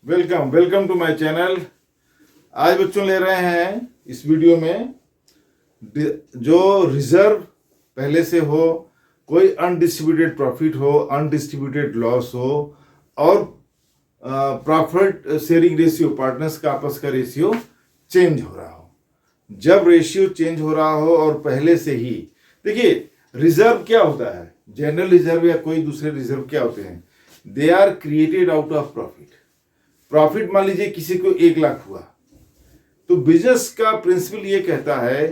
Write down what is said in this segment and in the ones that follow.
Welcome welcome to my channel. आज बच्चों ले रहे हैं इस वीडियो में जो रिजर्व पहले से हो, कोई अनडिस्ट्रीब्यूटेड प्रॉफिट हो, अनडिस्ट्रीब्यूटेड लॉस हो और प्रॉफिट शेयरिंग रेशियो, पार्टनर्स का आपस का रेशियो चेंज हो रहा हो। जब रेशियो चेंज हो रहा हो और पहले से ही देखिए, रिजर्व क्या होता है, जनरल रिजर्व या कोई दूसरे रिजर्व क्या होते हैं, they are created out of profit. Profit मान लीजिए किसी को 1 लाख हुआ तो बिजनेस का प्रिंसिपल ये कहता है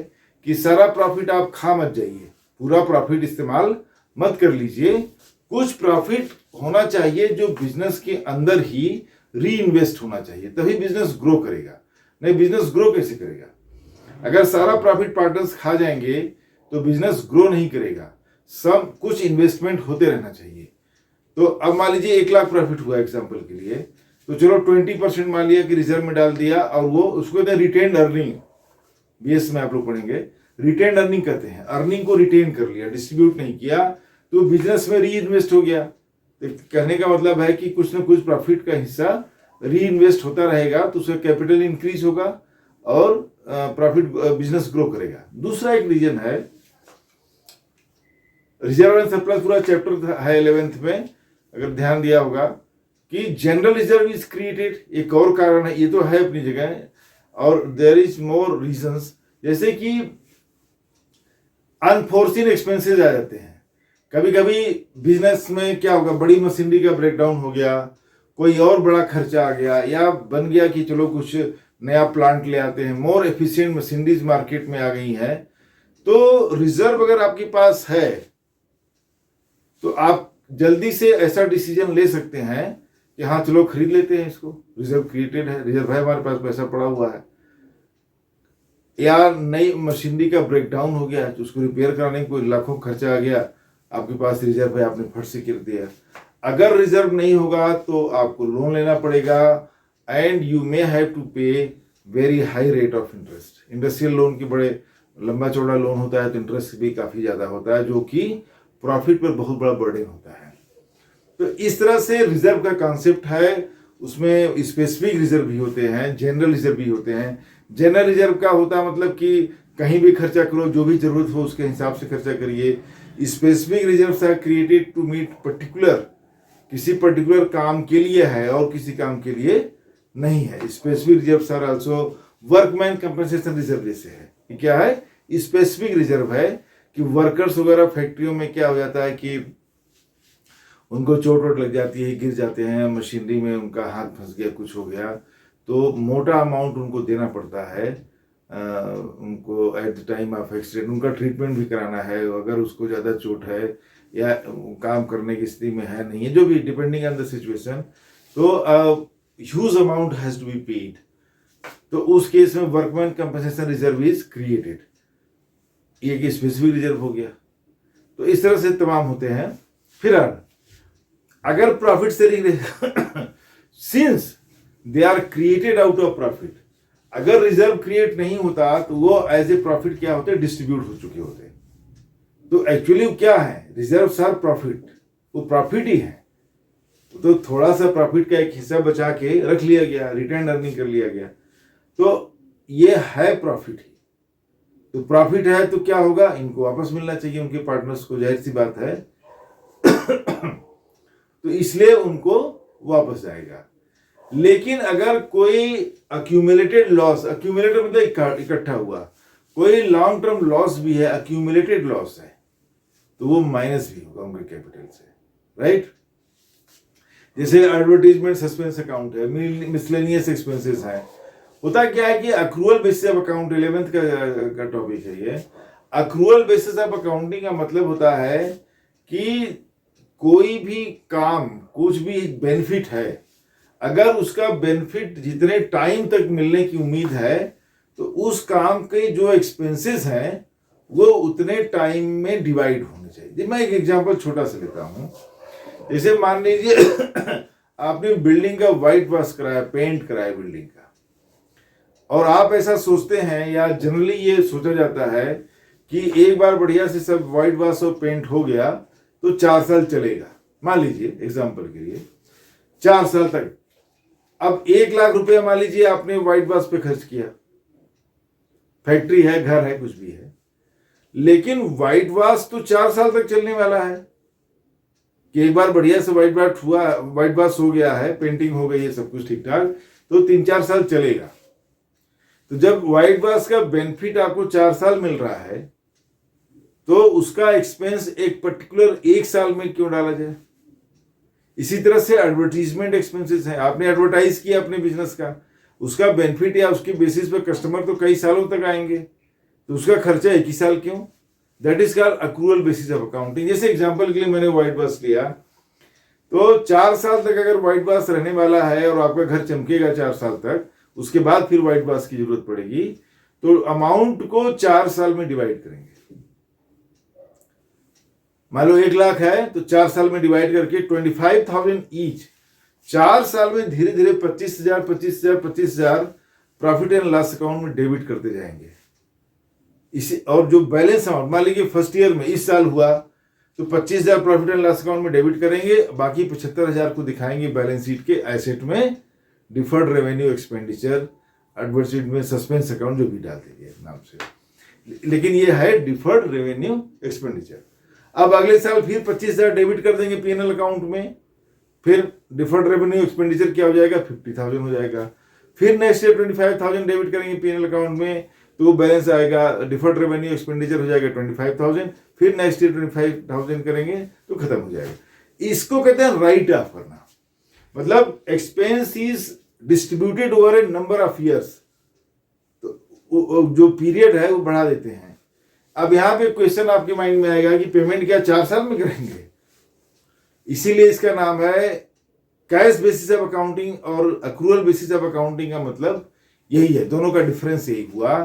कि सारा प्रॉफिट आप खा मत जाइए, पूरा प्रॉफिट इस्तेमाल मत कर लीजिए, कुछ प्रॉफिट होना चाहिए जो बिजनेस के अंदर ही री इन्वेस्ट होना चाहिए, तभी बिजनेस ग्रो करेगा। नहीं, बिजनेस ग्रो कैसे करेगा? अगर सारा प्रॉफिट पार्टनर्स खा जाएंगे तो बिजनेस ग्रो नहीं करेगा। सब कुछ इन्वेस्टमेंट होते रहना चाहिए। तो अब मान लीजिए 1 लाख प्रॉफिट हुआ एग्जाम्पल के लिए, तो चलो 20% मान लिया कि रिजर्व में डाल दिया और वो उसको कहते हैं रिटेन अर्निंग। बीएस में आप लोग पढ़ेंगे, रिटेन अर्निंग कहते हैं। अर्निंग को रिटेन कर लिया, डिस्ट्रीब्यूट नहीं किया, तो बिजनेस में री इन्वेस्ट हो गया। तो कहने का मतलब है कि कुछ ना कुछ प्रॉफिट का हिस्सा री इन्वेस्ट होता रहेगा, तो उसका कैपिटल इंक्रीज होगा और प्रॉफिट बिजनेस ग्रो करेगा। दूसरा एक रीजन है, रिजर्व एंड सरप्लस पूरा चैप्टर है 11th में, अगर ध्यान दिया होगा कि जनरल रिजर्व इज क्रिएटेड। एक और कारण है, ये तो है अपनी जगह, और देयर इज मोर रीजंस, जैसे कि अनफोर्सिन एक्सपेंसेस आ जाते हैं। कभी कभी बिजनेस में क्या होगा, बड़ी मशीनरी का ब्रेकडाउन हो गया, कोई और बड़ा खर्चा आ गया, या बन गया कि चलो कुछ नया प्लांट ले आते हैं, मोर एफिशिएंट मशीनरीज मार्केट में आ गई है। तो रिजर्व अगर आपके पास है तो आप जल्दी से ऐसा डिसीजन ले सकते हैं कि हाँ चलो खरीद लेते हैं इसको, रिजर्व क्रिएटेड है, रिजर्व है, हमारे पास पैसा पड़ा हुआ है। या नई मशीनरी का ब्रेकडाउन हो गया तो उसको रिपेयर कराने में कोई लाखों खर्चा आ गया, आपके पास रिजर्व है, आपने फट से गिर दिया। अगर रिजर्व नहीं होगा तो आपको लोन लेना पड़ेगा and you may have to pay very high rate of interest. Industrial loan की बड़े लंबा चौड़ा लोन होता है तो इंटरेस्ट भी काफी ज्यादा होता है, जो कि प्रॉफिट पर बहुत बड़ा बर्डन होता है। तो इस तरह से रिजर्व का कॉन्सेप्ट है। उसमें स्पेसिफिक रिजर्व भी होते हैं, जनरल रिजर्व भी होते हैं। जनरल रिजर्व का होता है मतलब कि कहीं भी खर्चा करो, जो भी जरूरत हो उसके हिसाब से खर्चा करिए। Specific reserve are created to meet particular, किसी पर्टिकुलर काम के लिए है और किसी काम के लिए नहीं है। Specific reserve are also workman compensation reserve जैसे है। ये क्या है? स्पेसिफिक रिजर्व है कि वर्कर्स वगैरह फैक्ट्रियों में क्या हो जाता है कि उनको चोट वोट लग जाती है, गिर जाते हैं, मशीनरी में उनका हाथ फंस गया, कुछ हो गया, तो मोटा अमाउंट उनको देना पड़ता है। उनको at the time of accident उनका ट्रीटमेंट भी कराना है, अगर उसको ज़्यादा चोट है या काम करने की स्थिति में है नहीं है, जो भी डिपेंडिंग ऑन द सिचुएशन, तो huge amount has to be paid. तो उस केस में workman compensation reserve is created. ये एक स्पेसिफिक रिजर्व हो गया। तो इस तरह से तमाम होते हैं। फिर अगर profit sharing since they are created out of profit, अगर रिजर्व क्रिएट नहीं होता तो वो एज ए प्रॉफिट क्या होते, डिस्ट्रीब्यूट हो चुके होते। तो एक्चुअली क्या है, रिजर्व आर प्रॉफिट, वो प्रॉफिट ही है। तो थोड़ा सा प्रॉफिट का एक हिस्सा बचा के रख लिया गया, रिटर्न अर्निंग कर लिया गया, तो ये है प्रॉफिट ही। तो प्रॉफिट है तो क्या होगा, इनको वापस मिलना चाहिए उनके पार्टनर्स को, जाहिर सी बात है। तो इसलिए उनको वापस आएगा। लेकिन अगर कोई अक्यूमुलेटेड लॉस, अक्यूमुलेटेड मतलब इकट्ठा हुआ, कोई लॉन्ग टर्म लॉस भी है, अक्यूमुलेटेड लॉस है, तो वो माइनस भी होगा उनके कैपिटल से, राइट। जैसे एडवर्टीजमेंट सस्पेंस अकाउंट है, मिसलेनियस एक्सपेंसेस है। होता क्या है कि accrual basis of account 11th का टॉपिक है ये। अक्रूअल बेसिस ऑफ अकाउंटिंग का मतलब होता है कि कोई भी काम, कुछ भी बेनिफिट है, अगर उसका बेनिफिट जितने टाइम तक मिलने की उम्मीद है तो उस काम के जो एक्सपेंसेस हैं वो उतने टाइम में डिवाइड होने चाहिए। मैं एक एग्जांपल छोटा सा लेता हूं। जैसे मान लीजिए आपने बिल्डिंग का व्हाइट वॉश कराया, पेंट कराया बिल्डिंग का, और आप ऐसा सोचते हैं, या जनरली ये सोचा जाता है कि एक बार बढ़िया से सब व्हाइट वॉश और पेंट हो गया तो 4 साल चलेगा। मान लीजिए एग्जांपल के लिए 4 साल तक अब 1 लाख रुपया मान लीजिए आपने व्हाइट वाश पे खर्च किया, फैक्ट्री है, घर है, कुछ भी है, लेकिन व्हाइट वाश तो 4 साल तक चलने वाला है कि एक बार बढ़िया से व्हाइट वाश हो गया है, पेंटिंग हो गई है, सब कुछ ठीक ठाक, तो 3-4 साल चलेगा। तो जब व्हाइट वाश का बेनिफिट आपको 4 साल मिल रहा है, तो उसका एक्सपेंस एक पर्टिकुलर 1 साल में क्यों डाला जाए? इसी तरह से एडवर्टीजमेंट एक्सपेंसेस हैं, आपने एडवर्टाइज किया अपने बिजनेस का, उसका बेनिफिट या उसके बेसिस पे कस्टमर तो कई सालों तक आएंगे, तो उसका खर्चा 1 ही साल क्यों? That is called accrual basis of accounting. जैसे एग्जांपल के लिए मैंने व्हाइट वाश लिया, तो 4 साल तक अगर व्हाइट वाश रहने वाला है और आपका घर चमकेगा 4 साल तक, उसके बाद फिर व्हाइट वाश की जरूरत पड़ेगी, तो अमाउंट को 4 साल में डिवाइड करेंगे। मान लो 1 लाख है, तो 4 साल में डिवाइड करके 25,000 ईच, 4 साल में धीरे धीरे 25,000 25,000 25,000 प्रॉफिट एंड लॉस अकाउंट में डेबिट करते जाएंगे। इसी और जो बैलेंस अमाउंट मान लीजिए फर्स्ट ईयर में इस साल हुआ, तो 25,000 प्रॉफिट एंड लॉस अकाउंट में डेबिट करेंगे, बाकी 75,000 को दिखाएंगे बैलेंस शीट के एसेट में, डिफर्ड रेवेन्यू एक्सपेंडिचर, एडवर्टाइजमेंट में सस्पेंस अकाउंट जो भी डाल देंगे नाम से, लेकिन ये है डिफर्ड रेवेन्यू एक्सपेंडिचर। अब अगले साल फिर 25,000 डेबिट कर देंगे पीएनएल अकाउंट में, फिर डिफर्ड रेवेन्यू एक्सपेंडिचर क्या हो जाएगा? 50,000 हो जाएगा। फिर नेक्स्ट ईयर 25,000 डेबिट करेंगे पीएनएल अकाउंट में, तो बैलेंस आएगा, डिफर्ड रेवेन्यू एक्सपेंडिचर हो जाएगा 25,000। फिर नेक्स्ट ईयर 25,000 करेंगे तो खत्म हो जाएगा। इसको कहते हैं राइट ऑफ करना, मतलब expense is distributed over A number of years, तो जो पीरियड है वो बढ़ा देते हैं। अब यहां पे क्वेश्चन आपके माइंड में आएगा कि पेमेंट क्या 4 साल में करेंगे? इसीलिए इसका नाम है कैश बेसिस ऑफ अकाउंटिंग और अक्रूअल बेसिस ऑफ अकाउंटिंग। का मतलब यही है, दोनों का डिफरेंस यही हुआ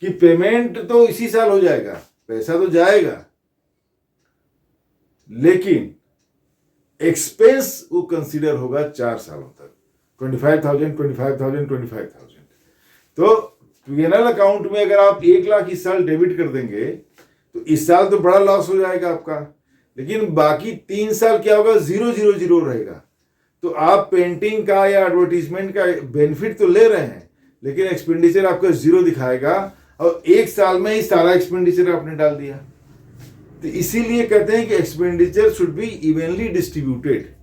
कि पेमेंट तो इसी साल हो जाएगा, पैसा तो जाएगा, लेकिन एक्सपेंस वो कंसीडर होगा 4 सालों तक, 25,000 25,000 25,000। तो पीएनएल अकाउंट में अगर आप 1 लाख इस साल डेबिट कर देंगे, तो इस साल तो बड़ा लॉस हो जाएगा आपका, लेकिन बाकी 3 साल क्या होगा? 0 रहेगा। तो आप पेंटिंग का या एडवर्टीजमेंट का बेनिफिट तो ले रहे हैं, लेकिन एक्सपेंडिचर आपका 0 दिखाएगा, और 1 साल में ही सारा एक्सपेंडिचर आपने डाल दिया। तो इसीलिए कहते हैं कि expenditure should be evenly distributed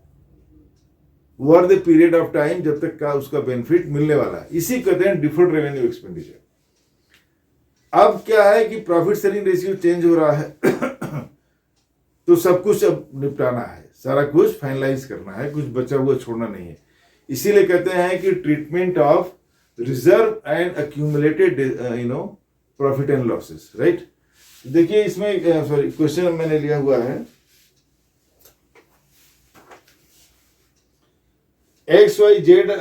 over the period of time, जब तक का उसका बेनिफिट मिलने वाला है। इसी कहते हैं डिफर्ड रेवेन्यू एक्सपेंडिचर। अब क्या है कि प्रॉफिट शेयरिंग रेशियो चेंज हो रहा है तो सब कुछ अब निपटाना है, सारा कुछ फाइनलाइज करना है, कुछ बचा हुआ छोड़ना नहीं है। इसीलिए कहते हैं कि treatment of reserve and accumulated profit and losses, right. देखिए इसमें सॉरी क्वेश्चन मैंने लिया हुआ है, XYZ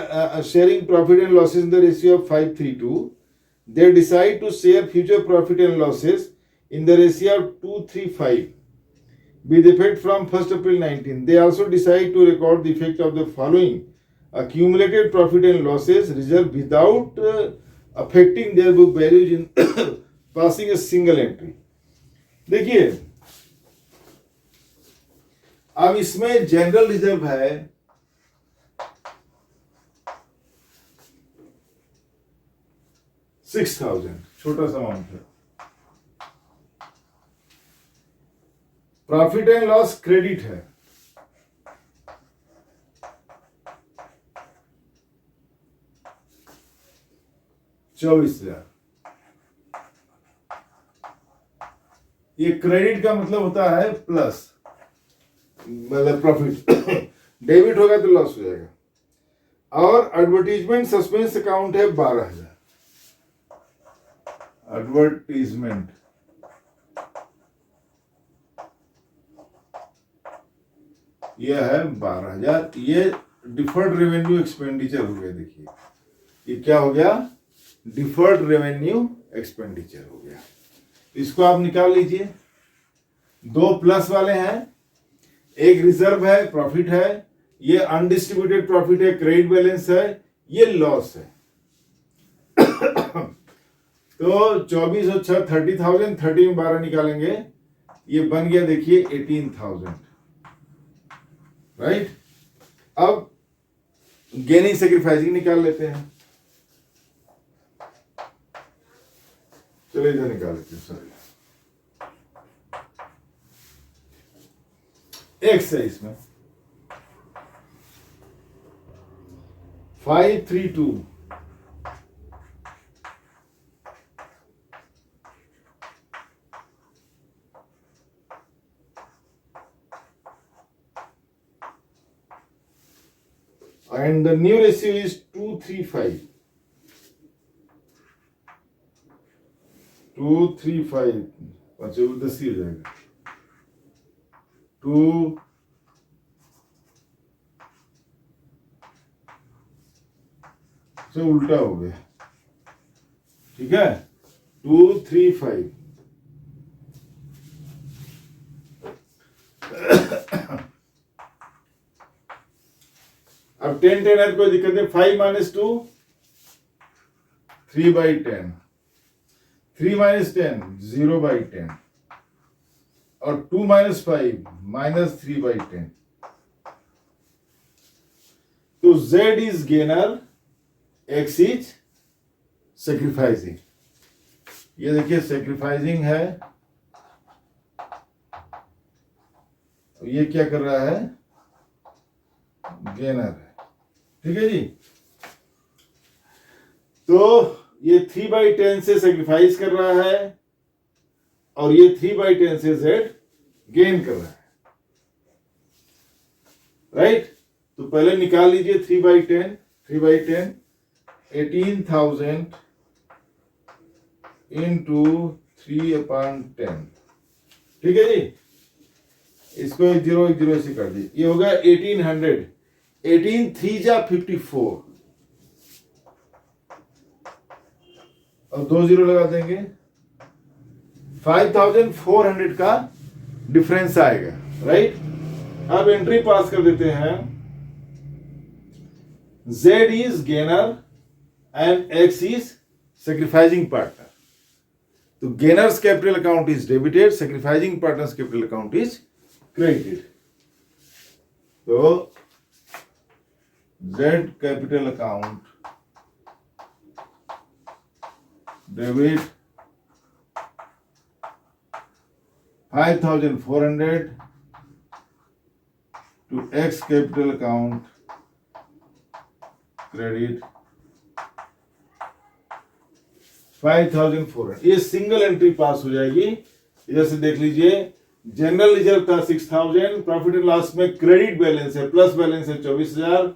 sharing profit and losses in the ratio of 5:3:2. They decide to share future profit and losses in the ratio of 2:3:5 with effect from 1st April 19. They also decide to record the effect of the following accumulated profit and losses reserve without affecting their book values in passing a single entry. देखिए अब इसमें general reserve है 6,000, छोटा सा amount है। Profit and loss credit है 24,000। ये credit का मतलब होता है प्लस, मतलब प्रॉफिट डेबिट होगा तो लॉस हो जाएगा। और एडवर्टीजमेंट सस्पेंस अकाउंट है 12,000। एडवर्टीजमेंट यह है 12,000। ये डिफर्ड रेवेन्यू एक्सपेंडिचर हो गया। देखिए ये क्या हो गया? डिफर्ड रेवेन्यू एक्सपेंडिचर हो गया। इसको आप निकाल लीजिए। 2 प्लस वाले हैं, एक रिजर्व है, प्रॉफिट है, ये अनडिस्ट्रीब्यूटेड प्रॉफिट है, क्रेडिट बैलेंस है, ये लॉस है। तो 24 और 6 30,000, 30 में 12 निकालेंगे, ये बन गया देखिए 18,000, राइट। अब गेनिंग सेक्रीफाइसिंग निकाल लेते हैं। चलिए इधर निकाल लेते हैं। सॉरी, एक्स है इसमें 532 and the new ratio is 235. 235 अच्छा वो 10 ही हो जाएगा। 2 से उल्टा हो गया, ठीक है। 235 अब 10 10 कोई दिक्कत नहीं। 5 - 2 3/10, 3 - 10 0/10 और 2 - 5 -3/10। तो Z is gainer, X is sacrificing. ये देखिए सेक्रीफाइसिंग है, तो ये क्या कर रहा है, गेनर है, ठीक है जी। तो ये 3/10 से सेक्रीफाइस कर रहा है और ये 3/10 से Z गेन कर रहा है, राइट। तो पहले निकाल लीजिए 3/10 18,000 इंटू 3/10, ठीक है जी। इसको 1 0 से कर दीजिए, ये होगा 1800। 18 3 जा 54 और 2 0 लगा देंगे, 5400 का डिफरेंस आएगा, राइट। अब एंट्री पास कर देते हैं, Z is gainer and X is sacrificing partner. तो gainer's capital account is debited, sacrificing partner's capital account is credited. तो Z capital account debit 5400 to X capital account credit 5400। ये single entry पास हो जाएगी। इधर से देख लीजिए, जनरल रिजर्व था 6000, प्रॉफिट एंड लॉस में क्रेडिट बैलेंस है, प्लस बैलेंस है 24000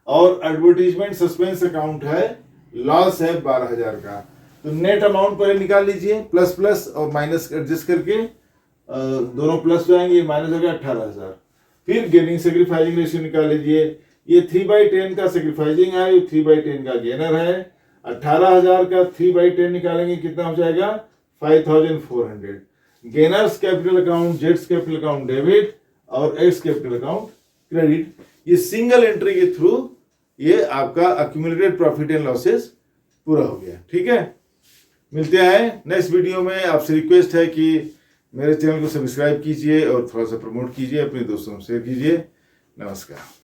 और एडवर्टीजमेंट सस्पेंस अकाउंट है, लॉस है 12000 का। तो नेट अमाउंट पहले निकाल लीजिए, प्लस प्लस और माइनस एडजस्ट करके दोनों प्लस जाएंगे, माइनस हो गया 18000। फिर गेनिंग सेक्रीफाइसिंग रेशियो निकाल लीजिए, ये 3/10 का सेक्रीफाइसिंग है, ये 3/10 का गेनर है। 18000 का 3/10 निकालेंगे, कितना हो जाएगा 5400। Gainers capital account, jets capital account debit और एक्स कैपिटल अकाउंट क्रेडिट। ये सिंगल एंट्री के थ्रू ये आपका अक्यूमुलेटेड प्रॉफिट एंड लॉसेस पूरा हो गया, ठीक है। मिलते हैं नेक्स्ट वीडियो में। आपसे रिक्वेस्ट है कि मेरे चैनल को सब्सक्राइब कीजिए और थोड़ा सा प्रमोट कीजिए, अपने दोस्तों में शेयर कीजिए। नमस्कार।